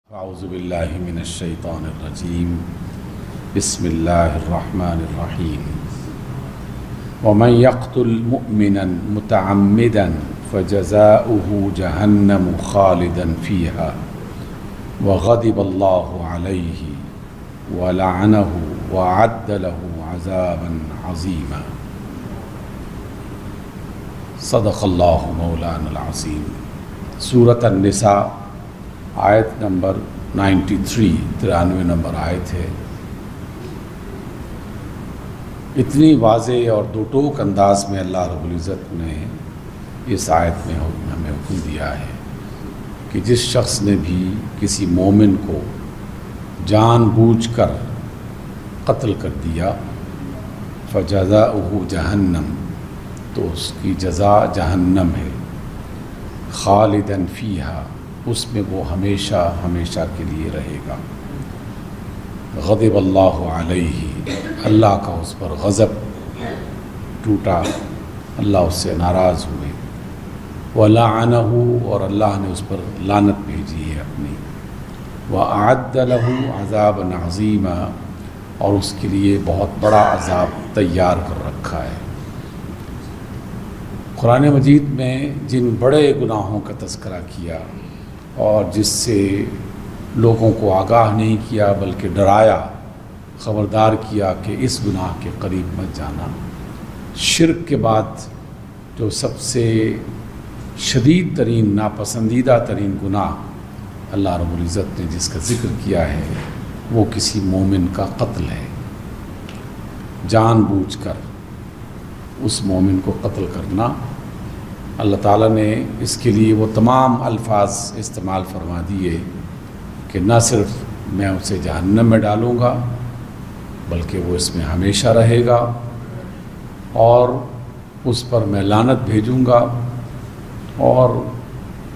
اعوذ باللہ من الشیطان الرجیم بسم اللہ الرحمن الرحیم ومن يقتل مؤمنا متعمدا فجزاؤه جہنم خالدا فيها وغضب اللہ علیہ ولعنہ وأعد له عذابا عظیما صدق اللہ مولانا العظیم۔ سورۃ النساء آیت نمبر 93 نمبر آیت ہے۔ اتنی واضح اور دو ٹوک انداز میں اللہ رب العزت نے اس آیت میں ہمیں حکم دیا ہے کہ جس شخص نے بھی کسی مومن کو جان بوجھ کر قتل کر دیا فجزاؤہ جہنم، تو اس کی جزا جہنم ہے، خالداً فیہا، اس میں وہ ہمیشہ ہمیشہ کے لیے رہے گا۔ غضب اللہ علیہ، اللہ کا اس پر غضب ٹوٹا، اللہ اس سے ناراض ہوئے، ولعنہ، اور اللہ نے اس پر لعنت بھیجی ہے اپنی، وأعد له عذابا عظیما، اور اس کے لیے بہت بڑا عذاب تیار کر رکھا ہے۔ قرآن مجید میں جن بڑے گناہوں کا تذکرہ کیا اور جس سے لوگوں کو آگاہ نہیں کیا بلکہ ڈرایا، خبردار کیا کہ اس گناہ کے قریب مت جانا، شرک کے بعد جو سب سے شدید ترین ناپسندیدہ ترین گناہ اللہ رب العزت نے جس کا ذکر کیا ہے وہ کسی مومن کا قتل ہے۔ جان بوجھ کر اس مومن کو قتل کرنا، اللہ تعالیٰ نے اس کے لیے وہ تمام الفاظ استعمال فرما دیے کہ نہ صرف میں اسے جہنم میں ڈالوں گا بلکہ وہ اس میں ہمیشہ رہے گا، اور اس پر میں لعنت بھیجوں گا، اور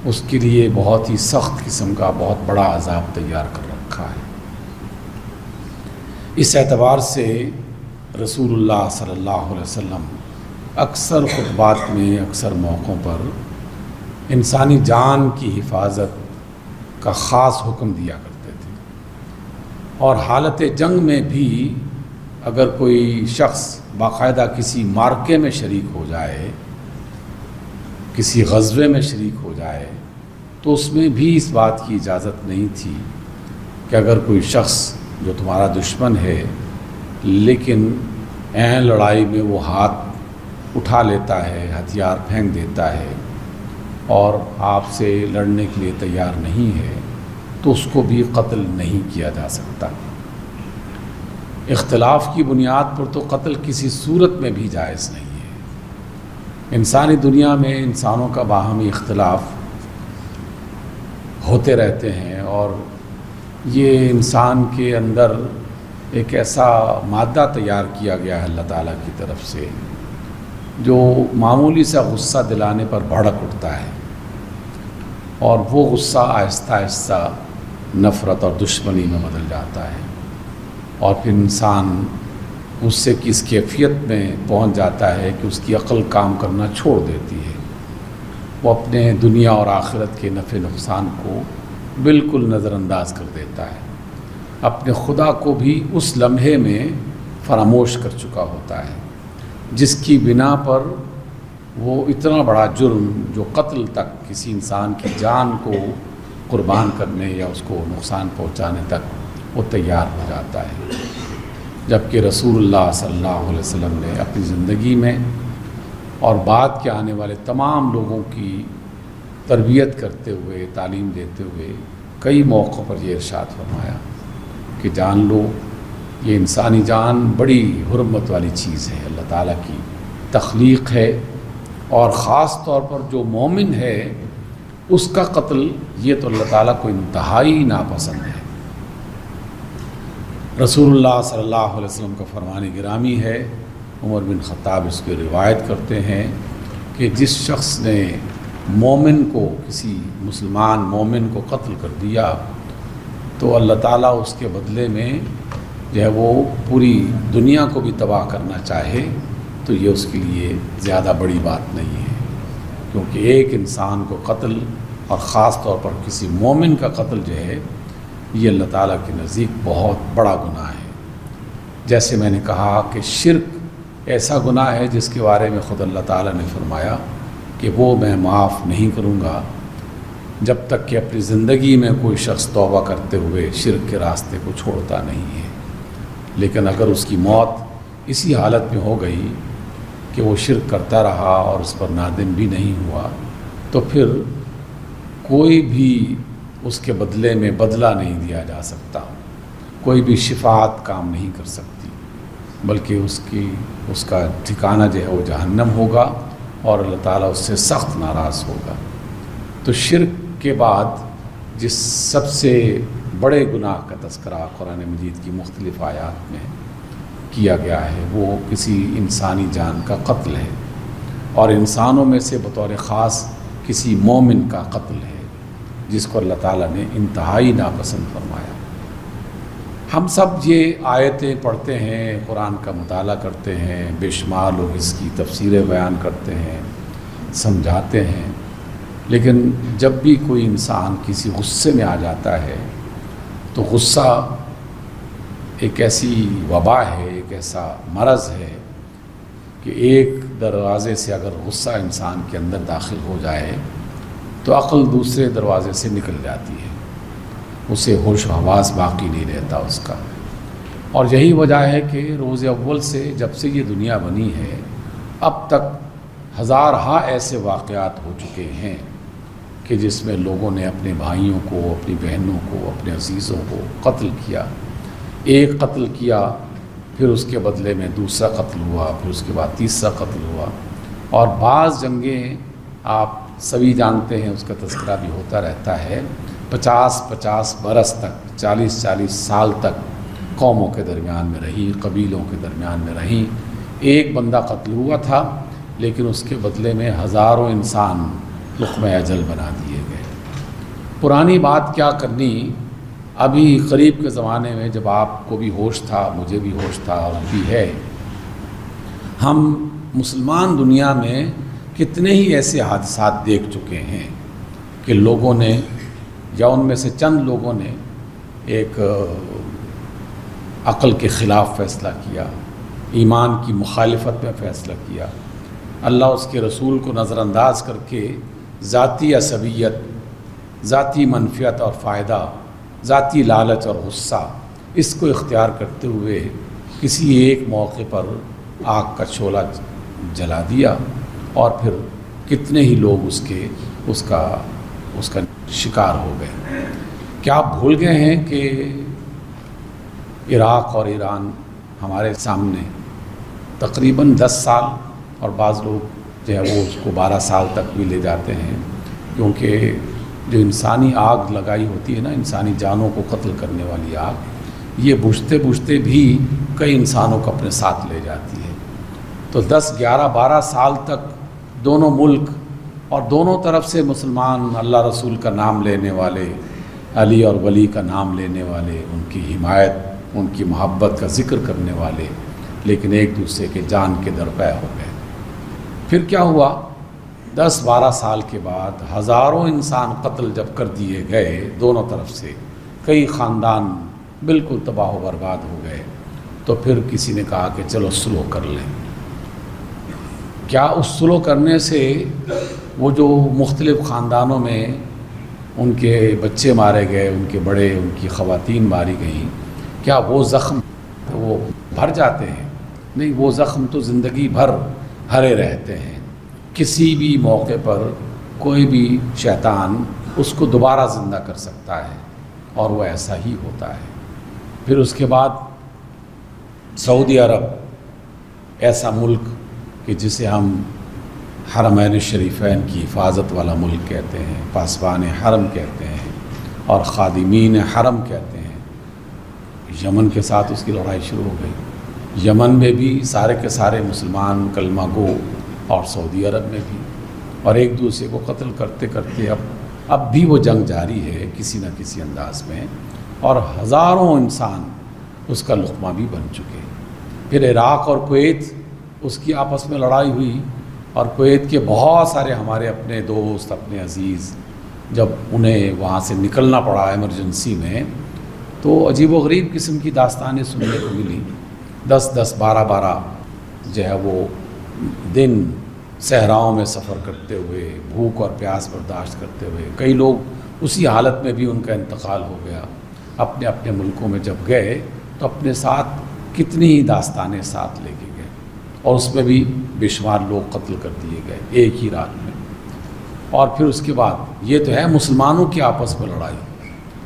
اس کے لیے بہت ہی سخت قسم کا بہت بڑا عذاب تیار کر رکھا ہے۔ اس اعتبار سے رسول اللہ صلی اللہ علیہ وسلم اکثر خطبات میں، اکثر موقعوں پر انسانی جان کی حفاظت کا خاص حکم دیا کرتے تھے، اور حالت جنگ میں بھی اگر کوئی شخص باقاعدہ کسی معرکے میں شریک ہو جائے، کسی غزوے میں شریک ہو جائے، تو اس میں بھی اس بات کی اجازت نہیں تھی کہ اگر کوئی شخص جو تمہارا دشمن ہے لیکن عین لڑائی میں وہ ہاتھ اٹھا لیتا ہے، ہتھیار پھینک دیتا ہے اور آپ سے لڑنے کے لیے تیار نہیں ہے، تو اس کو بھی قتل نہیں کیا جا سکتا۔ اختلاف کی بنیاد پر تو قتل کسی صورت میں بھی جائز نہیں ہے۔ انسانی دنیا میں انسانوں کا باہمی اختلاف ہوتے رہتے ہیں، اور یہ انسان کے اندر ایک ایسا مادہ تیار کیا گیا ہے اللہ تعالیٰ کی طرف سے جو معمولی سا غصہ دلانے پر بھڑک اٹھتا ہے، اور وہ غصہ آہستہ آہستہ نفرت اور دشمنی میں بدل جاتا ہے، اور پھر انسان غصے کی اس کیفیت میں پہنچ جاتا ہے کہ اس کی عقل کام کرنا چھوڑ دیتی ہے، وہ اپنے دنیا اور آخرت کے نفع نقصان کو بالکل نظر انداز کر دیتا ہے، اپنے خدا کو بھی اس لمحے میں فراموش کر چکا ہوتا ہے، جس کی بنا پر وہ اتنا بڑا جرم جو قتل تک، کسی انسان کی جان کو قربان کرنے یا اس کو نقصان پہنچانے تک وہ تیار ہو جاتا ہے، جبکہ رسول اللہ صلی اللہ علیہ وسلم نے اپنی زندگی میں اور بعد کے آنے والے تمام لوگوں کی تربیت کرتے ہوئے، تعلیم دیتے ہوئے کئی موقعوں پر یہ ارشاد فرمایا کہ جان لو یہ انسانی جان بڑی حرمت والی چیز ہے، اللہ تعالیٰ کی تخلیق ہے، اور خاص طور پر جو مومن ہے اس کا قتل یہ تو اللہ تعالیٰ کو انتہائی ناپسند ہے۔ رسول اللہ صلی اللہ علیہ وسلم کا فرمان گرامی ہے، عمر بن خطاب اس کی روایت کرتے ہیں کہ جس شخص نے مومن کو، کسی مسلمان مومن کو قتل کر دیا تو اللہ تعالیٰ اس کے بدلے میں جو ہے وہ پوری دنیا کو بھی تباہ کرنا چاہے تو یہ اس کے لیے زیادہ بڑی بات نہیں ہے، کیونکہ ایک انسان کو قتل اور خاص طور پر کسی مومن کا قتل جو ہے یہ اللہ تعالیٰ کے نزدیک بہت بڑا گناہ ہے۔ جیسے میں نے کہا کہ شرک ایسا گناہ ہے جس کے بارے میں خود اللہ تعالیٰ نے فرمایا کہ وہ میں معاف نہیں کروں گا جب تک کہ اپنی زندگی میں کوئی شخص توبہ کرتے ہوئے شرک کے راستے کو چھوڑتا نہیں ہے۔ لیکن اگر اس کی موت اسی حالت میں ہو گئی کہ وہ شرک کرتا رہا اور اس پر نادم بھی نہیں ہوا، تو پھر کوئی بھی اس کے بدلے میں بدلہ نہیں دیا جا سکتا، کوئی بھی شفاعت کام نہیں کر سکتی، بلکہ اس کا ٹھکانہ جو ہے وہ جہنم ہوگا اور اللہ تعالیٰ اس سے سخت ناراض ہوگا۔ تو شرک کے بعد جس سب سے بڑے گناہ کا تذکرہ قرآن مجید کی مختلف آیات میں کیا گیا ہے وہ کسی انسانی جان کا قتل ہے، اور انسانوں میں سے بطور خاص کسی مومن کا قتل ہے جس کو اللہ تعالیٰ نے انتہائی ناپسند فرمایا۔ ہم سب یہ آیتیں پڑھتے ہیں، قرآن کا مطالعہ کرتے ہیں، بے شمار لوگ اس کی تفسیریں بیان کرتے ہیں، سمجھاتے ہیں، لیکن جب بھی کوئی انسان کسی غصے میں آ جاتا ہے تو غصہ ایک ایسی وبا ہے، ایک ایسا مرض ہے کہ ایک دروازے سے اگر غصہ انسان کے اندر داخل ہو جائے تو عقل دوسرے دروازے سے نکل جاتی ہے، اسے ہوش و حواس باقی نہیں رہتا اس کا۔ اور یہی وجہ ہے کہ روز اول سے جب سے یہ دنیا بنی ہے اب تک ہزارہا ایسے واقعات ہو چکے ہیں کہ جس میں لوگوں نے اپنے بھائیوں کو، اپنی بہنوں کو، اپنے عزیزوں کو قتل کیا۔ ایک قتل کیا، پھر اس کے بدلے میں دوسرا قتل ہوا، پھر اس کے بعد تیسرا قتل ہوا، اور بعض جنگیں آپ سبھی جانتے ہیں، اس کا تذکرہ بھی ہوتا رہتا ہے، 50 برس تک، 40 سال تک قوموں کے درمیان میں رہی، قبیلوں کے درمیان میں رہی۔ ایک بندہ قتل ہوا تھا لیکن اس کے بدلے میں ہزاروں انسان لقمہ اجل بنا دیے گئے۔ پرانی بات کیا کرنی، ابھی قریب کے زمانے میں جب آپ کو بھی ہوش تھا، مجھے بھی ہوش تھا اور ابھی ہے، ہم مسلمان دنیا میں کتنے ہی ایسے حادثات دیکھ چکے ہیں کہ لوگوں نے، یا ان میں سے چند لوگوں نے ایک عقل کے خلاف فیصلہ کیا، ایمان کی مخالفت میں فیصلہ کیا، اللہ اس کے رسول کو نظر انداز کر کے ذاتی عصبیت، ذاتی منفیت اور فائدہ، ذاتی لالچ اور غصہ، اس کو اختیار کرتے ہوئے کسی ایک موقع پر آگ کا شعلہ جلا دیا، اور پھر کتنے ہی لوگ اس کا شکار ہو گئے۔ کیا آپ بھول گئے ہیں کہ عراق اور ایران ہمارے سامنے تقریباً 10 سال اور بعض لوگ جو ہے وہ اس کو 12 سال تک بھی لے جاتے ہیں، کیونکہ جو انسانی آگ لگائی ہوتی ہے نا، انسانی جانوں کو قتل کرنے والی آگ، یہ بجھتے بجھتے بھی کئی انسانوں کو اپنے ساتھ لے جاتی ہے۔ تو 10، 11، 12 سال تک دونوں ملک اور دونوں طرف سے مسلمان، اللہ رسول کا نام لینے والے، علی اور ولی کا نام لینے والے، ان کی حمایت، ان کی محبت کا ذکر کرنے والے، لیکن ایک دوسرے کے جان کے درپے ہو گئے۔ پھر کیا ہوا؟ 10-12 سال کے بعد ہزاروں انسان قتل جب کر دیے گئے دونوں طرف سے، کئی خاندان بالکل تباہ و برباد ہو گئے، تو پھر کسی نے کہا کہ چلو سلو کر لیں۔ کیا اس سلو کرنے سے وہ جو مختلف خاندانوں میں ان کے بچے مارے گئے، ان کے بڑے، ان کی خواتین ماری گئیں، کیا وہ زخم وہ بھر جاتے ہیں؟ نہیں، وہ زخم تو زندگی بھر ہرے رہتے ہیں۔ کسی بھی موقع پر کوئی بھی شیطان اس کو دوبارہ زندہ کر سکتا ہے، اور وہ ایسا ہی ہوتا ہے۔ پھر اس کے بعد سعودی عرب، ایسا ملک کہ جسے ہم حرمین شریفین کی حفاظت والا ملک کہتے ہیں، پاسبان حرم کہتے ہیں، اور خادمین حرم کہتے ہیں، یمن کے ساتھ اس کی لڑائی شروع ہو گئی۔ یمن میں بھی سارے کے سارے مسلمان کلمہ گو، اور سعودی عرب میں بھی، اور ایک دوسرے کو قتل کرتے کرتے اب بھی وہ جنگ جاری ہے کسی نہ کسی انداز میں، اور ہزاروں انسان اس کا لقمہ بھی بن چکے۔ پھر عراق اور کویت، اس کی آپس میں لڑائی ہوئی، اور کویت کے بہت سارے ہمارے اپنے دوست، اپنے عزیز، جب انہیں وہاں سے نکلنا پڑا ایمرجنسی میں، تو عجیب و غریب قسم کی داستانیں سننے کو ملی. 10-10 12-12 جو ہے وہ دن صحراؤں میں سفر کرتے ہوئے، بھوک اور پیاس برداشت کرتے ہوئے، کئی لوگ اسی حالت میں بھی ان کا انتقال ہو گیا. اپنے اپنے ملکوں میں جب گئے تو اپنے ساتھ کتنی ہی داستانیں ساتھ لے کے گئے، اور اس میں بھی بے شمار لوگ قتل کر دیے گئے ایک ہی رات میں. اور پھر اس کے بعد یہ تو ہے مسلمانوں کی آپس میں لڑائی،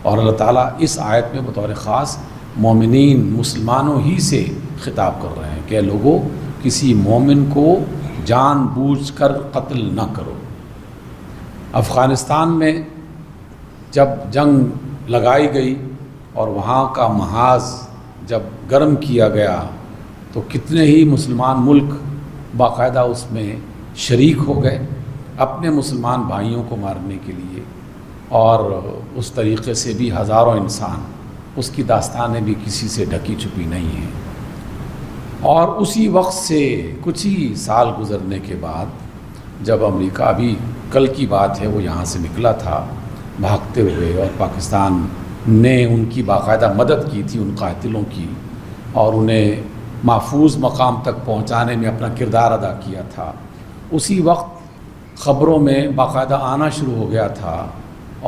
اور اللہ تعالیٰ اس آیت میں بطور خاص مومنین مسلمانوں ہی سے خطاب کر رہے ہیں کہ لوگوں کسی مومن کو جان بوجھ کر قتل نہ کرو. افغانستان میں جب جنگ لگائی گئی اور وہاں کا محاذ جب گرم کیا گیا تو کتنے ہی مسلمان ملک باقاعدہ اس میں شریک ہو گئے اپنے مسلمان بھائیوں کو مارنے کے لیے، اور اس طریقے سے بھی ہزاروں انسان، اس کی داستانیں بھی کسی سے ڈھکی چھپی نہیں ہیں. اور اسی وقت سے کچھ ہی سال گزرنے کے بعد جب امریکہ، ابھی کل کی بات ہے، وہ یہاں سے نکلا تھا بھاگتے ہوئے، اور پاکستان نے ان کی باقاعدہ مدد کی تھی ان قاتلوں کی، اور انہیں محفوظ مقام تک پہنچانے میں اپنا کردار ادا کیا تھا. اسی وقت خبروں میں باقاعدہ آنا شروع ہو گیا تھا،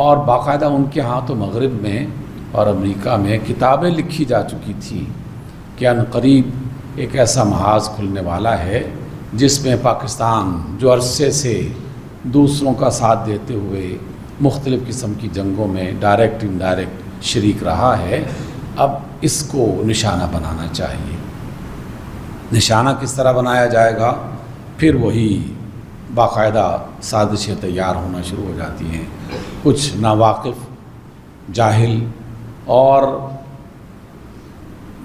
اور باقاعدہ ان کے ہاں تو مغرب میں اور امریکہ میں کتابیں لکھی جا چکی تھی کہ عنقریب ایک ایسا محاذ کھلنے والا ہے جس میں پاکستان جو عرصے سے دوسروں کا ساتھ دیتے ہوئے مختلف قسم کی جنگوں میں ڈائریکٹ انڈائریکٹ شریک رہا ہے، اب اس کو نشانہ بنانا چاہیے. نشانہ کس طرح بنایا جائے گا؟ پھر وہی باقاعدہ سازشیں تیار ہونا شروع ہو جاتی ہیں. کچھ ناواقف، جاہل اور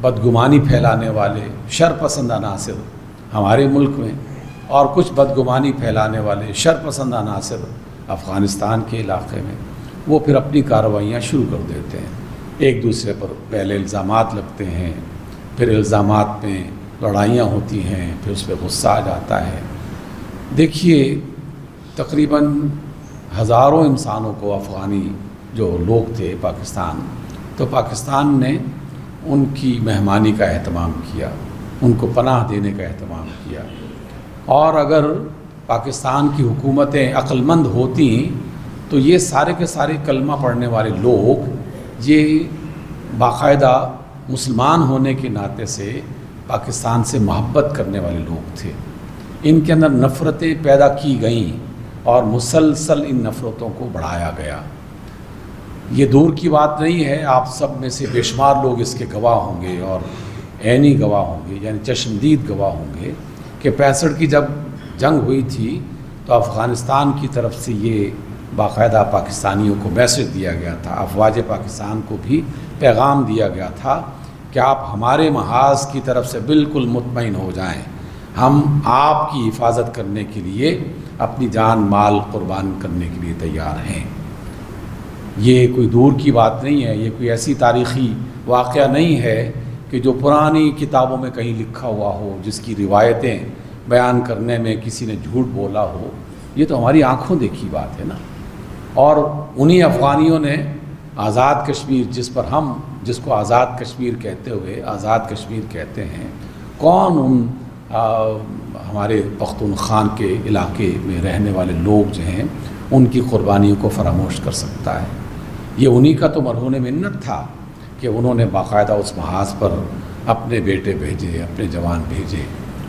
بدگمانی پھیلانے والے شر پسند عناصر ہمارے ملک میں، اور کچھ بدگمانی پھیلانے والے شر پسند عناصر افغانستان کے علاقے میں، وہ پھر اپنی کارروائیاں شروع کر دیتے ہیں. ایک دوسرے پر پہلے الزامات لگتے ہیں، پھر الزامات میں لڑائیاں ہوتی ہیں، پھر اس پہ غصہ آ جاتا ہے. دیکھیے تقریباً ہزاروں انسانوں کو، افغانی جو لوگ تھے پاکستان، تو پاکستان نے ان کی مہمانی کا اہتمام کیا، ان کو پناہ دینے کا اہتمام کیا. اور اگر پاکستان کی حکومتیں عقل مند ہوتی تو یہ سارے کے سارے کلمہ پڑھنے والے لوگ، یہ باقاعدہ مسلمان ہونے کے ناطے سے پاکستان سے محبت کرنے والے لوگ تھے. ان کے اندر نفرتیں پیدا کی گئیں اور مسلسل ان نفرتوں کو بڑھایا گیا. یہ دور کی بات نہیں ہے، آپ سب میں سے بے شمار لوگ اس کے گواہ ہوں گے، اور عینی گواہ ہوں گے، یعنی چشمدید گواہ ہوں گے کہ 65 کی جب جنگ ہوئی تھی تو افغانستان کی طرف سے یہ باقاعدہ پاکستانیوں کو میسج دیا گیا تھا، افواج پاکستان کو بھی پیغام دیا گیا تھا کہ آپ ہمارے محاذ کی طرف سے بالکل مطمئن ہو جائیں، ہم آپ کی حفاظت کرنے کے لیے اپنی جان مال قربان کرنے کے لیے تیار ہیں. یہ کوئی دور کی بات نہیں ہے، یہ کوئی ایسی تاریخی واقعہ نہیں ہے کہ جو پرانی کتابوں میں کہیں لکھا ہوا ہو، جس کی روایتیں بیان کرنے میں کسی نے جھوٹ بولا ہو. یہ تو ہماری آنکھوں دیکھی بات ہے نا. اور انہی افغانیوں نے آزاد کشمیر، جس کو آزاد کشمیر کہتے ہوئے آزاد کشمیر کہتے ہیں، کون ان ہمارے پختونخوا کے علاقے میں رہنے والے لوگ جو ہیں ان کی قربانیوں کو فراموش کر سکتا ہے؟ یہ انہی کا تو مرہون منت تھا کہ انہوں نے باقاعدہ اس محاذ پر اپنے بیٹے بھیجے، اپنے جوان بھیجے،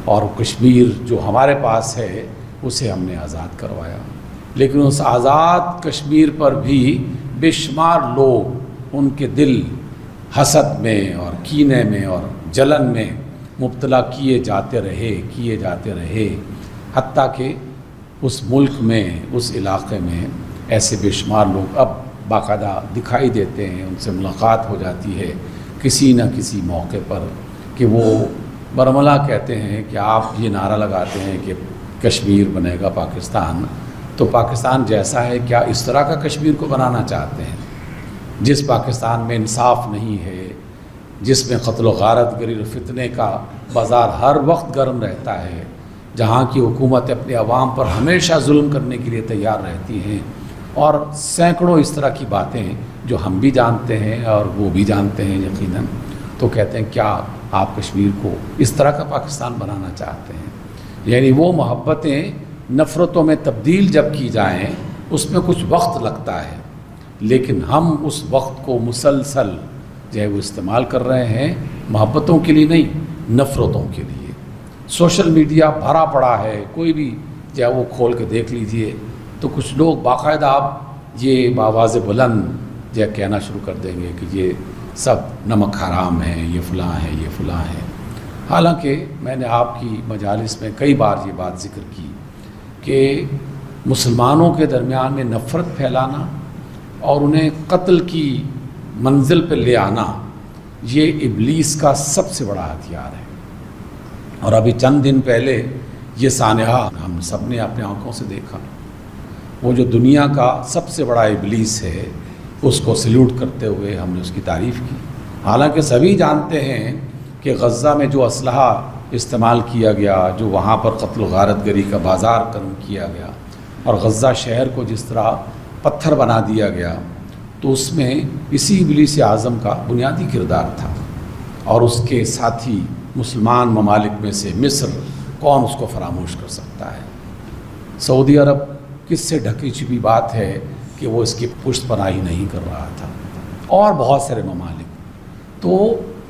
اور کشمیر جو ہمارے پاس ہے اسے ہم نے آزاد کروایا. لیکن اس آزاد کشمیر پر بھی بے شمار لوگ ان کے دل حسد میں اور کینے میں اور جلن میں مبتلا کیے جاتے رہے، حتیٰ کہ اس ملک میں، اس علاقے میں ایسے بے شمار لوگ اب باقاعدہ دکھائی دیتے ہیں، ان سے ملاقات ہو جاتی ہے کسی نہ کسی موقع پر کہ وہ برملا کہتے ہیں کہ آپ یہ نعرہ لگاتے ہیں کہ کشمیر بنے گا پاکستان، تو پاکستان جیسا ہے کیا اس طرح کا کشمیر کو بنانا چاہتے ہیں جس پاکستان میں انصاف نہیں ہے، جس میں قتل و غارت گری و فتنے کا بازار ہر وقت گرم رہتا ہے، جہاں کی حکومت اپنے عوام پر ہمیشہ ظلم کرنے کے لیے تیار رہتی ہیں، اور سینکڑوں اس طرح کی باتیں جو ہم بھی جانتے ہیں اور وہ بھی جانتے ہیں یقیناً، تو کہتے ہیں کیا آپ کشمیر کو اس طرح کا پاکستان بنانا چاہتے ہیں؟ یعنی وہ محبتیں نفرتوں میں تبدیل جب کی جائیں اس میں کچھ وقت لگتا ہے، لیکن ہم اس وقت کو مسلسل جو ہے وہ استعمال کر رہے ہیں محبتوں کے لیے نہیں، نفرتوں کے لیے۔ سوشل میڈیا بھرا پڑا ہے، کوئی بھی جو ہے وہ کھول کے دیکھ لیجئے تو کچھ لوگ باقاعدہ آپ یہ بآواز بلند جو ہے کہنا شروع کر دیں گے کہ یہ سب نمک حرام ہے، یہ فلاں ہے، یہ فلاں ہے۔ حالانکہ میں نے آپ کی مجالس میں کئی بار یہ بات ذکر کی کہ مسلمانوں کے درمیان میں نفرت پھیلانا اور انہیں قتل کی منزل پہ لے آنا یہ ابلیس کا سب سے بڑا ہتھیار ہے۔ اور ابھی چند دن پہلے یہ سانحہ ہم سب نے اپنے آنکھوں سے دیکھا، وہ جو دنیا کا سب سے بڑا ابلیس ہے اس کو سلیوٹ کرتے ہوئے ہم نے اس کی تعریف کی۔ حالانکہ سبھی جانتے ہیں کہ غزہ میں جو اسلحہ استعمال کیا گیا، جو وہاں پر قتل و غارت گری کا بازار قائم کیا گیا اور غزہ شہر کو جس طرح پتھر بنا دیا گیا، تو اس میں اسی ابلیس اعظم کا بنیادی کردار تھا۔ اور اس کے ساتھی مسلمان ممالک میں سے مصر، کون اس کو فراموش کر سکتا ہے؟ سعودی عرب کس سے ڈھکی چھپی بات ہے کہ وہ اس کی پشت پناہی نہیں کر رہا تھا، اور بہت سارے ممالک۔ تو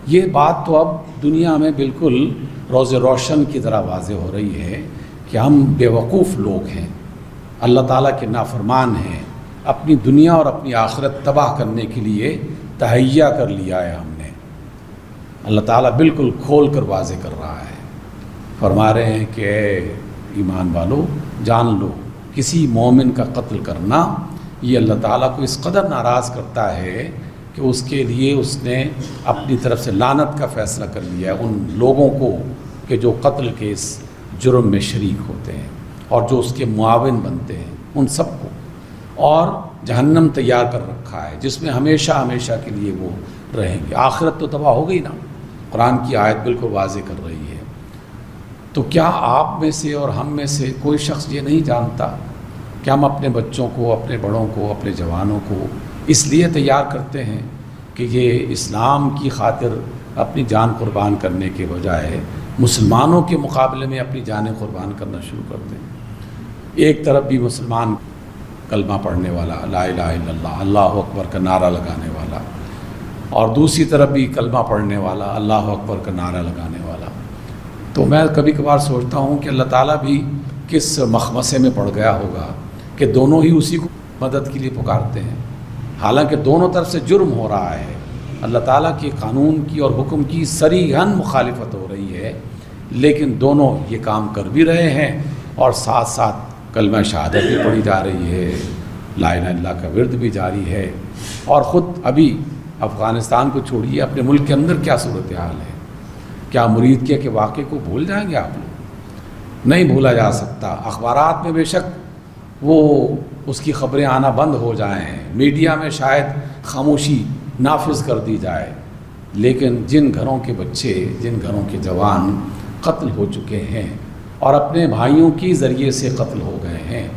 یہ بات تو اب دنیا میں بالکل روز روشن کی طرح واضح ہو رہی ہے کہ ہم بیوقوف لوگ ہیں، اللہ تعالیٰ کے نافرمان ہیں، اپنی دنیا اور اپنی آخرت تباہ کرنے کے لیے تہیہ کر لیا ہے ہم نے۔ اللہ تعالیٰ بالکل کھول کر واضح کر رہا ہے، فرما رہے ہیں کہ اے ایمان والو جان لو کسی مومن کا قتل کرنا یہ اللہ تعالیٰ کو اس قدر ناراض کرتا ہے کہ اس کے لیے اس نے اپنی طرف سے لعنت کا فیصلہ کر لیا ہے ان لوگوں کو کہ جو قتل کے اس جرم میں شریک ہوتے ہیں اور جو اس کے معاون بنتے ہیں، ان سب کو، اور جہنم تیار کر رکھا ہے جس میں ہمیشہ ہمیشہ کے لیے وہ رہیں گے۔ آخرت تو تباہ ہو گئی نا، قرآن کی آیت بالکل واضح کر رہی ہے۔ تو کیا آپ میں سے اور ہم میں سے کوئی شخص یہ نہیں جانتا کہ ہم اپنے بچوں کو، اپنے بڑوں کو، اپنے جوانوں کو اس لیے تیار کرتے ہیں کہ یہ اسلام کی خاطر اپنی جان قربان کرنے کے بجائے مسلمانوں کے مقابلے میں اپنی جانیں قربان کرنا شروع کر دیں۔ ایک طرف بھی مسلمان کلمہ پڑھنے والا، لا الہ الا اللہ، اللہ اکبر کا نعرہ لگانے والا، اور دوسری طرف بھی کلمہ پڑھنے والا، اللہ اکبر کا نعرہ لگانے والا۔ تو میں کبھی کبھار سوچتا ہوں کہ اللہ تعالیٰ بھی کس مخمصے میں پڑ گیا ہوگا کہ دونوں ہی اسی کو مدد کے لیے پکارتے ہیں، حالانکہ دونوں طرف سے جرم ہو رہا ہے، اللہ تعالیٰ کے قانون کی اور حکم کی صریحاً مخالفت ہو رہی ہے، لیکن دونوں یہ کام کر بھی رہے ہیں اور ساتھ ساتھ کلمہ شہادت بھی پڑھی جا رہی ہے، لا الہ الا اللہ کا ورد بھی جاری ہے۔ اور خود ابھی افغانستان کو چھوڑیے، اپنے ملک کے اندر کیا صورتحال ہے؟ کیا مرید کے واقعے کو بھول جائیں گے آپ لوگ؟ نہیں بھولا جا سکتا۔ اخبارات میں بے شک وہ اس کی خبریں آنا بند ہو جائیں، میڈیا میں شاید خاموشی نافذ کر دی جائے، لیکن جن گھروں کے بچے، جن گھروں کے جوان قتل ہو چکے ہیں اور اپنے بھائیوں کی ذریعے سے قتل ہو گئے ہیں،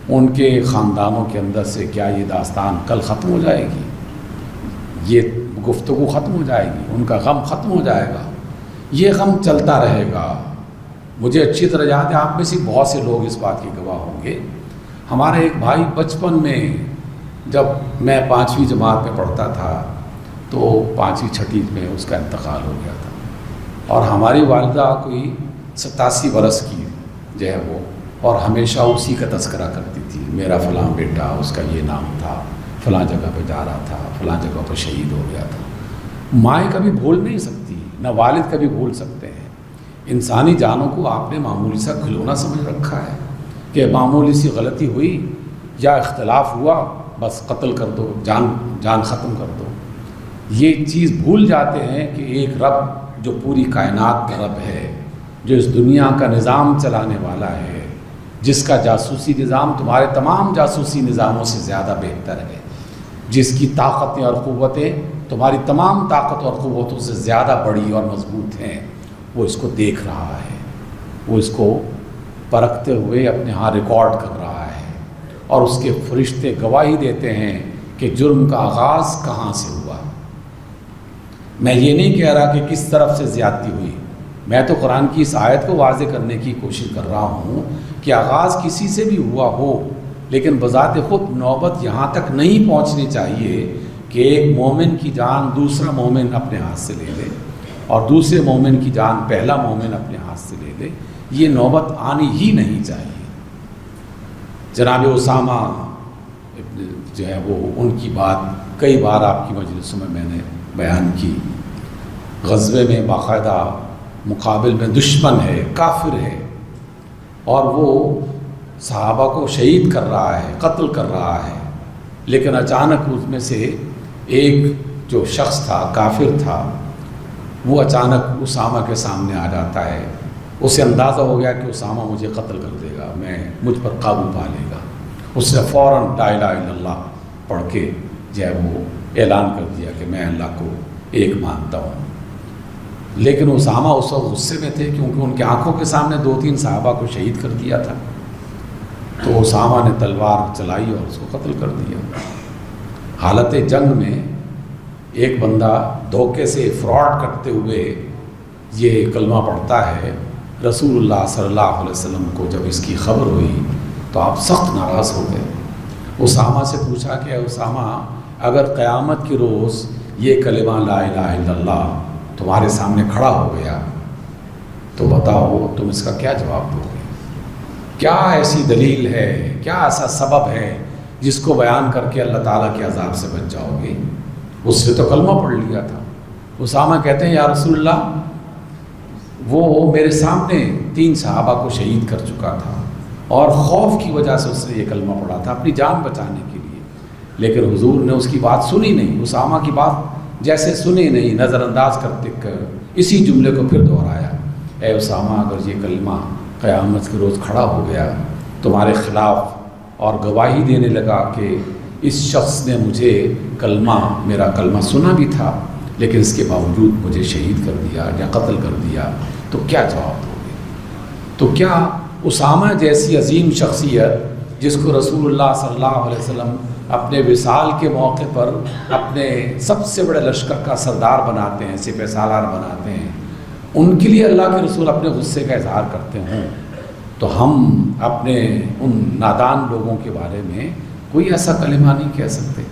ان کے خاندانوں کے اندر سے کیا یہ داستان کل ختم ہو جائے گی؟ یہ گفتگو ختم ہو جائے گی؟ ان کا غم ختم ہو جائے گا؟ یہ غم چلتا رہے گا۔ مجھے اچھی طرح یاد ہے، آپ میں سے بہت سے لوگ اس بات کے گواہ ہوں گے، ہمارا ایک بھائی بچپن میں جب میں 5ویں جماعت میں پڑھتا تھا تو 5ویں 6ٹھی میں اس کا انتقال ہو گیا تھا، اور ہماری والدہ کوئی 87 برس کی جو ہے وہ، اور ہمیشہ اسی کا تذکرہ کرتی تھی، میرا فلاں بیٹا، اس کا یہ نام تھا، فلاں جگہ پہ جا رہا تھا، فلاں جگہ پہ شہید ہو گیا تھا۔ مائیں کبھی بھول نہیں سکتی، نہ والد کبھی بھول سکتے ہیں۔ انسانی جانوں کو آپ نے معمولی سا کھلونا سمجھ رکھا ہے کہ معمولی سی غلطی ہوئی یا اختلاف ہوا بس قتل کر دو، جان ختم کر دو۔ یہ چیز بھول جاتے ہیں کہ ایک رب جو پوری کائنات کا رب ہے، جو اس دنیا کا نظام چلانے والا ہے، جس کا جاسوسی نظام تمہارے تمام جاسوسی نظاموں سے زیادہ بہتر ہے، جس کی طاقتیں اور قوتیں تمہاری تمام طاقت اور قوتوں سے زیادہ بڑی اور مضبوط ہیں، وہ اس کو دیکھ رہا ہے، وہ اس کو پرکھتے ہوئے اپنے ہاں ریکارڈ کر رہا ہے، اور اس کے فرشتے گواہی دیتے ہیں کہ جرم کا آغاز کہاں سے ہوا۔ میں یہ نہیں کہہ رہا کہ کس طرف سے زیادتی ہوئی، میں تو قرآن کی اس آیت کو واضح کرنے کی کوشش کر رہا ہوں کہ آغاز کسی سے بھی ہوا ہو، لیکن بذات خود نوبت یہاں تک نہیں پہنچنی چاہیے کہ ایک مومن کی جان دوسرا مومن اپنے ہاتھ سے لے لے اور دوسرے مومن کی جان پہلا مومن اپنے ہاتھ سے لے لے۔ یہ نوبت آنی ہی نہیں چاہیے۔ جناب اسامہ جو ہے وہ ان کی بات کئی بار آپ کی مجلسوں میں نے بیان کی۔ غزوے میں باقاعدہ مقابل میں دشمن ہے، کافر ہے، اور وہ صحابہ کو شہید کر رہا ہے، قتل کر رہا ہے، لیکن اچانک اس میں سے ایک جو شخص تھا، کافر تھا، وہ اچانک اسامہ کے سامنے آ جاتا ہے۔ اسے اندازہ ہو گیا کہ اسامہ مجھے قتل کر دے گا، مجھ پر قابو پا لے گا۔ اس نے فوراً لا الہ الا اللہ پڑھ کے جو ہے وہ اعلان کر دیا کہ میں اللہ کو ایک مانتا ہوں۔ لیکن اسامہ اس وقت غصے میں تھے کیونکہ ان کی آنکھوں کے سامنے 2-3 صحابہ کو شہید کر دیا تھا، تو اسامہ نے تلوار چلائی اور اس کو قتل کر دیا۔ حالت جنگ میں ایک بندہ دھوکے سے فراڈ کرتے ہوئے یہ کلمہ پڑھتا ہے۔ رسول اللہ صلی اللہ علیہ وسلم کو جب اس کی خبر ہوئی تو آپ سخت ناراض ہو گئے۔ اسامہ سے پوچھا کہ اسامہ اگر قیامت کے روز یہ کلمہ لا الہ الا اللہ تمہارے سامنے کھڑا ہو گیا تو بتاؤ تم اس کا کیا جواب دو گے؟ کیا ایسی دلیل ہے، کیا ایسا سبب ہے جس کو بیان کر کے اللہ تعالیٰ کے عذاب سے بچ جاؤ گے؟ اس سے تو کلمہ پڑھ لیا تھا۔ اسامہ کہتے ہیں یا رسول اللہ وہ میرے سامنے 3 صحابہ کو شہید کر چکا تھا اور خوف کی وجہ سے اس نے یہ کلمہ پڑھا تھا اپنی جان بچانے کے لیے، لیکن حضور نے اس کی بات سنی نہیں۔ اسامہ کی بات جیسے سنی نہیں، نظر انداز کرتے اسی جملے کو پھر دہرایا، اے اسامہ اگر یہ کلمہ قیامت کے روز کھڑا ہو گیا تمہارے خلاف اور گواہی دینے لگا کہ اس شخص نے مجھے میرا کلمہ سنا بھی تھا لیکن اس کے باوجود مجھے شہید کر دیا یا قتل کر دیا، تو کیا جواب دو گے؟ تو کیا اسامہ جیسی عظیم شخصیت جس کو رسول اللہ صلی اللہ علیہ وسلم اپنے وصال کے موقع پر اپنے سب سے بڑے لشکر کا سردار بناتے ہیں، سپہ سالار بناتے ہیں، ان کے لیے اللہ کے رسول اپنے غصے کا اظہار کرتے ہوں تو ہم اپنے ان نادان لوگوں کے بارے میں کوئی ایسا کلمہ نہیں کہہ سکتے۔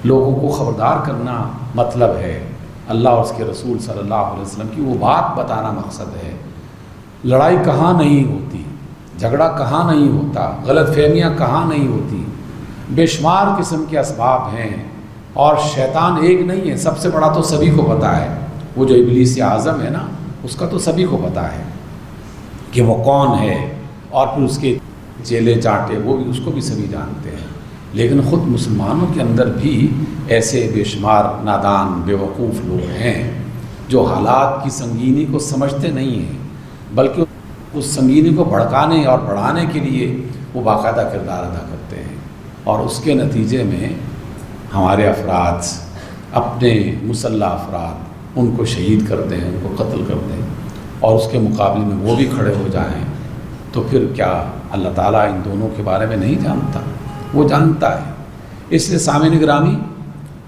لوگوں کو خبردار کرنا مطلب ہے، اللہ اور اس کے رسول صلی اللہ علیہ وسلم کی وہ بات بتانا مقصد ہے۔ لڑائی کہاں نہیں ہوتی، جھگڑا کہاں نہیں ہوتا، غلط فہمیاں کہاں نہیں ہوتی، بے شمار قسم کے اسباب ہیں، اور شیطان ایک نہیں ہے، سب سے بڑا تو سبھی کو پتہ ہے، وہ جو ابلیس اعظم ہے نا، اس کا تو سبھی کو پتہ ہے کہ وہ کون ہے، اور پھر اس کے چیلے چاٹے وہ بھی اس کو بھی سبھی جانتے ہیں۔ لیکن خود مسلمانوں کے اندر بھی ایسے بے شمار نادان بے وقوف لوگ ہیں جو حالات کی سنگینی کو سمجھتے نہیں ہیں، بلکہ اس سنگینی کو بھڑکانے اور بڑھانے کے لیے وہ باقاعدہ کردار ادا کرتے ہیں، اور اس کے نتیجے میں ہمارے افراد، اپنے مسلح افراد، ان کو شہید کر دیں، ان کو قتل کر دیں، اور اس کے مقابلے میں وہ بھی کھڑے ہو جائیں، تو پھر کیا اللہ تعالیٰ ان دونوں کے بارے میں نہیں جانتا؟ وہ جانتا ہے۔ اس لیے سامعین گرامی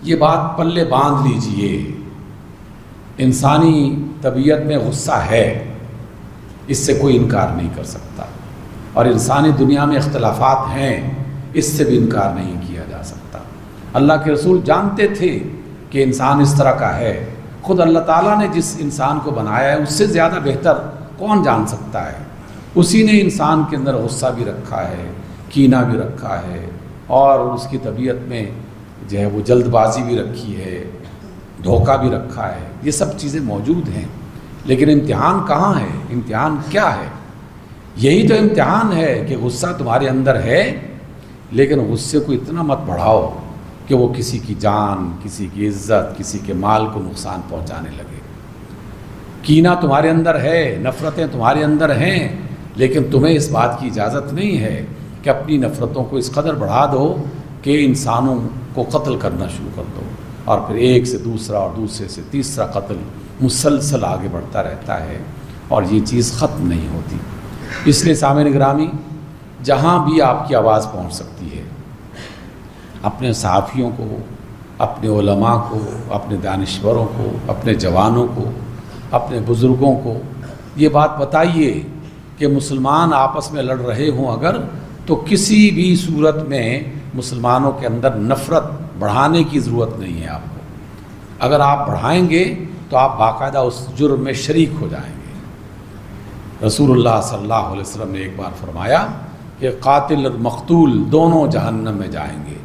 یہ بات پلے باندھ لیجئے، انسانی طبیعت میں غصہ ہے، اس سے کوئی انکار نہیں کر سکتا، اور انسانی دنیا میں اختلافات ہیں، اس سے بھی انکار نہیں کیا جا سکتا۔ اللہ کے رسول جانتے تھے کہ انسان اس طرح کا ہے، خود اللہ تعالیٰ نے جس انسان کو بنایا ہے اس سے زیادہ بہتر کون جان سکتا ہے؟ اسی نے انسان کے اندر غصہ بھی رکھا ہے، کینہ بھی رکھا ہے، اور اس کی طبیعت میں جو ہے وہ جلد بازی بھی رکھی ہے، دھوکہ بھی رکھا ہے، یہ سب چیزیں موجود ہیں۔ لیکن امتحان کہاں ہے؟ امتحان کیا ہے؟ یہی تو امتحان ہے کہ غصہ تمہارے اندر ہے، لیکن غصے کو اتنا مت بڑھاؤ کہ وہ کسی کی جان، کسی کی عزت، کسی کے مال کو نقصان پہنچانے لگے۔ کینہ تمہارے اندر ہے، نفرتیں تمہارے اندر ہیں، لیکن تمہیں اس بات کی اجازت نہیں ہے کہ اپنی نفرتوں کو اس قدر بڑھا دو کہ انسانوں کو قتل کرنا شروع کر دو، اور پھر ایک سے دوسرا اور دوسرے سے تیسرا قتل مسلسل آگے بڑھتا رہتا ہے، اور یہ چیز ختم نہیں ہوتی۔ اس لیے سامعین گرامی، جہاں بھی آپ کی آواز پہنچ سکتی ہے، اپنے صحافیوں کو، اپنے علماء کو، اپنے دانشوروں کو، اپنے جوانوں کو، اپنے بزرگوں کو یہ بات بتائیے کہ مسلمان آپس میں لڑ رہے ہوں اگر، تو کسی بھی صورت میں مسلمانوں کے اندر نفرت بڑھانے کی ضرورت نہیں ہے آپ کو۔ اگر آپ بڑھائیں گے تو آپ باقاعدہ اس جرم میں شریک ہو جائیں گے۔ رسول اللہ صلی اللہ علیہ وسلم نے ایک بار فرمایا کہ قاتل اور مقتول دونوں جہنم میں جائیں گے۔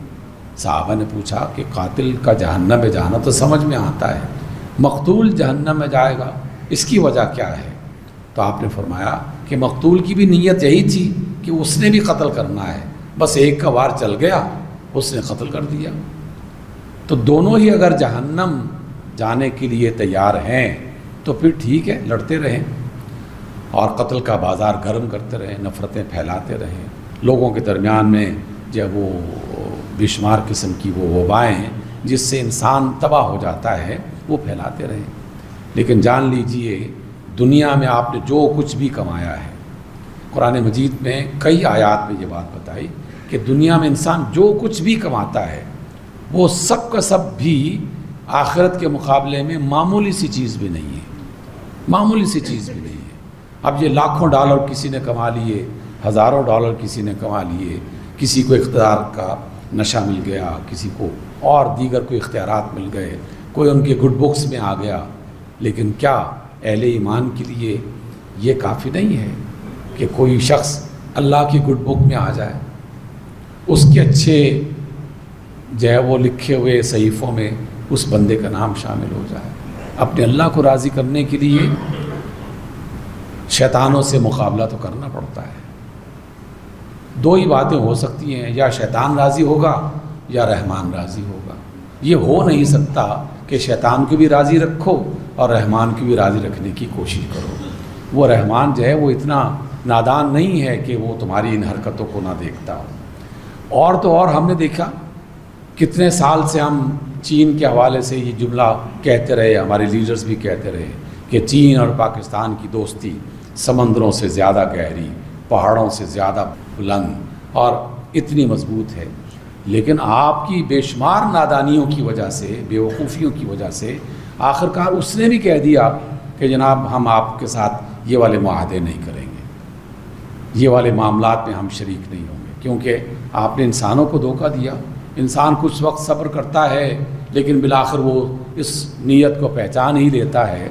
صحابہ نے پوچھا کہ قاتل کا جہنم میں جانا تو سمجھ میں آتا ہے، مقتول جہنم میں جائے گا، اس کی وجہ کیا ہے؟ تو آپ نے فرمایا کہ مقتول کی بھی نیت یہی تھی کہ اس نے بھی قتل کرنا ہے، بس ایک کا وار چل گیا، اس نے قتل کر دیا۔ تو دونوں ہی اگر جہنم جانے کے لیے تیار ہیں تو پھر ٹھیک ہے، لڑتے رہیں اور قتل کا بازار گرم کرتے رہیں، نفرتیں پھیلاتے رہیں، لوگوں کے درمیان میں جب وہ بے شمار قسم کی وہ وبائیں ہیں جس سے انسان تباہ ہو جاتا ہے، وہ پھیلاتے رہیں۔ لیکن جان لیجئے دنیا میں آپ نے جو کچھ بھی کمایا ہے، قرآن مجید میں کئی آیات میں یہ بات بتائی کہ دنیا میں انسان جو کچھ بھی کماتا ہے وہ سب کا سب بھی آخرت کے مقابلے میں معمولی سی چیز بھی نہیں ہے، معمولی سی چیز بھی نہیں ہے۔ اب یہ لاکھوں ڈالر کسی نے کما لیے، ہزاروں ڈالر کسی نے کما لیے، کسی کو اقتدار کا نشہ مل گیا، کسی کو اور دیگر کوئی اختیارات مل گئے، کوئی ان کے گڈ بکس میں آ گیا، لیکن کیا اہل ایمان کے لیے یہ کافی نہیں ہے کہ کوئی شخص اللہ کی گڈ بک میں آ جائے، اس کے اچھے جو ہے وہ لکھے ہوئے صحیفوں میں اس بندے کا نام شامل ہو جائے؟ اپنے اللہ کو راضی کرنے کے لیے شیطانوں سے مقابلہ تو کرنا پڑتا ہے۔ دو ہی باتیں ہو سکتی ہیں، یا شیطان راضی ہوگا یا رحمان راضی ہوگا۔ یہ ہو نہیں سکتا کہ شیطان کو بھی راضی رکھو اور رحمان کو بھی راضی رکھنے کی کوشش کرو۔ وہ رحمان جو ہے وہ اتنا نادان نہیں ہے کہ وہ تمہاری ان حرکتوں کو نہ دیکھتا ہو۔ اور تو اور ہم نے دیکھا کتنے سال سے ہم چین کے حوالے سے یہ جملہ کہتے رہے، ہمارے لیڈرز بھی کہتے رہے کہ چین اور پاکستان کی دوستی سمندروں سے زیادہ گہری، پہاڑوں سے زیادہ بلند اور اتنی مضبوط ہے۔ لیکن آپ کی بے شمار نادانیوں کی وجہ سے، بے وقوفیوں کی وجہ سے آخرکار اس نے بھی کہہ دیا کہ جناب ہم آپ کے ساتھ یہ والے معاہدے نہیں کریں گے، یہ والے معاملات میں ہم شریک نہیں ہوں گے، کیونکہ آپ نے انسانوں کو دھوکہ دیا۔ انسان کچھ وقت صبر کرتا ہے لیکن بالآخر وہ اس نیت کو پہچان ہی لیتا ہے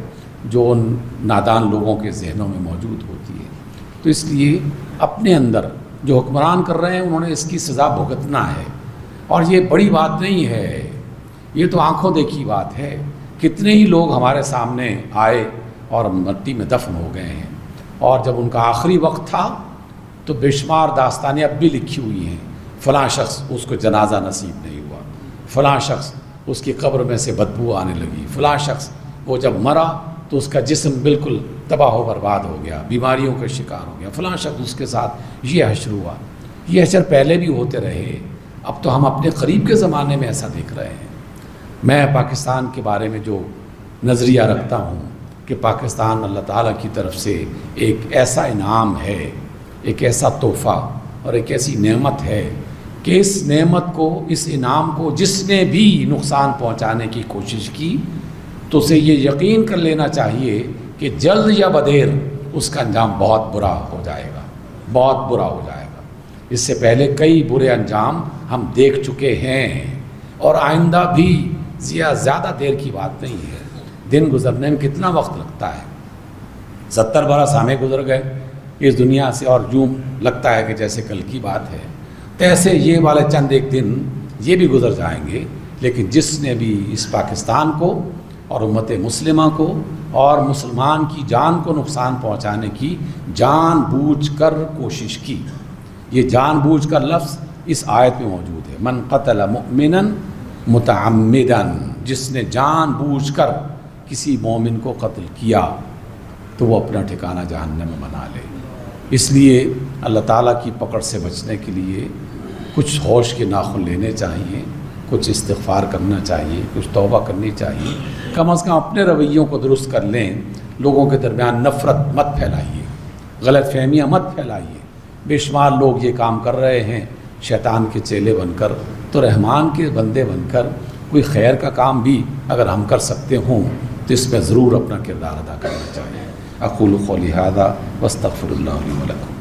جو ان نادان لوگوں کے ذہنوں میں موجود ہوتی ہے۔ تو اس لیے اپنے اندر جو حکمران کر رہے ہیں انہوں نے اس کی سزا بھگتنا ہے، اور یہ بڑی بات نہیں ہے، یہ تو آنکھوں دیکھی بات ہے۔ کتنے ہی لوگ ہمارے سامنے آئے اور مٹی میں دفن ہو گئے ہیں، اور جب ان کا آخری وقت تھا تو بے شمار داستانیں اب بھی لکھی ہوئی ہیں، فلاں شخص اس کو جنازہ نصیب نہیں ہوا، فلاں شخص اس کی قبر میں سے بدبو آنے لگی، فلاں شخص وہ جب مرا تو اس کا جسم بالکل تباہ و برباد ہو گیا، بیماریوں کا شکار ہو گیا، فلاں شخص اس کے ساتھ یہ حشر ہوا۔ یہ حشر پہلے بھی ہوتے رہے، اب تو ہم اپنے قریب کے زمانے میں ایسا دیکھ رہے ہیں۔ میں پاکستان کے بارے میں جو نظریہ رکھتا ہوں کہ پاکستان اللہ تعالیٰ کی طرف سے ایک ایسا انعام ہے، ایک ایسا تحفہ اور ایک ایسی نعمت ہے کہ اس نعمت کو، اس انعام کو جس نے بھی نقصان پہنچانے کی کوشش کی تو اسے یہ یقین کر لینا چاہیے کہ جلد یا بدیر اس کا انجام بہت برا ہو جائے گا، بہت برا ہو جائے گا۔ اس سے پہلے کئی برے انجام ہم دیکھ چکے ہیں، اور آئندہ بھی زیادہ دیر کی بات نہیں ہے۔ دن گزرنے میں کتنا وقت لگتا ہے، 70 برس ہمیں گزر گئے اس دنیا سے، اور یوں لگتا ہے کہ جیسے کل کی بات ہے۔ تو ایسے یہ والے چند ایک دن یہ بھی گزر جائیں گے، لیکن جس نے بھی اس پاکستان کو اور امت مسلمہ کو اور مسلمان کی جان کو نقصان پہنچانے کی جان بوجھ کر کوشش کی، یہ جان بوجھ کر لفظ اس آیت میں موجود ہے، من قتل مؤمنا متعمدا، جس نے جان بوجھ کر کسی مومن کو قتل کیا تو وہ اپنا ٹھکانہ جہنم میں بنا لے۔ اس لیے اللہ تعالیٰ کی پکڑ سے بچنے کے لیے کچھ ہوش کے ناخن لینے چاہیے، کچھ استغفار کرنا چاہیے، کچھ توبہ کرنی چاہیے، کم از کم اپنے رویوں کو درست کر لیں۔ لوگوں کے درمیان نفرت مت پھیلائیے، غلط فہمیاں مت پھیلائیے۔ بے شمار لوگ یہ کام کر رہے ہیں شیطان کے چیلے بن کر، تو رحمان کے بندے بن کر کوئی خیر کا کام بھی اگر ہم کر سکتے ہوں تو اس میں ضرور اپنا کردار ادا کرنا چاہیے۔ اقول قولی ھذا واستغفر اللہ لی ولکم۔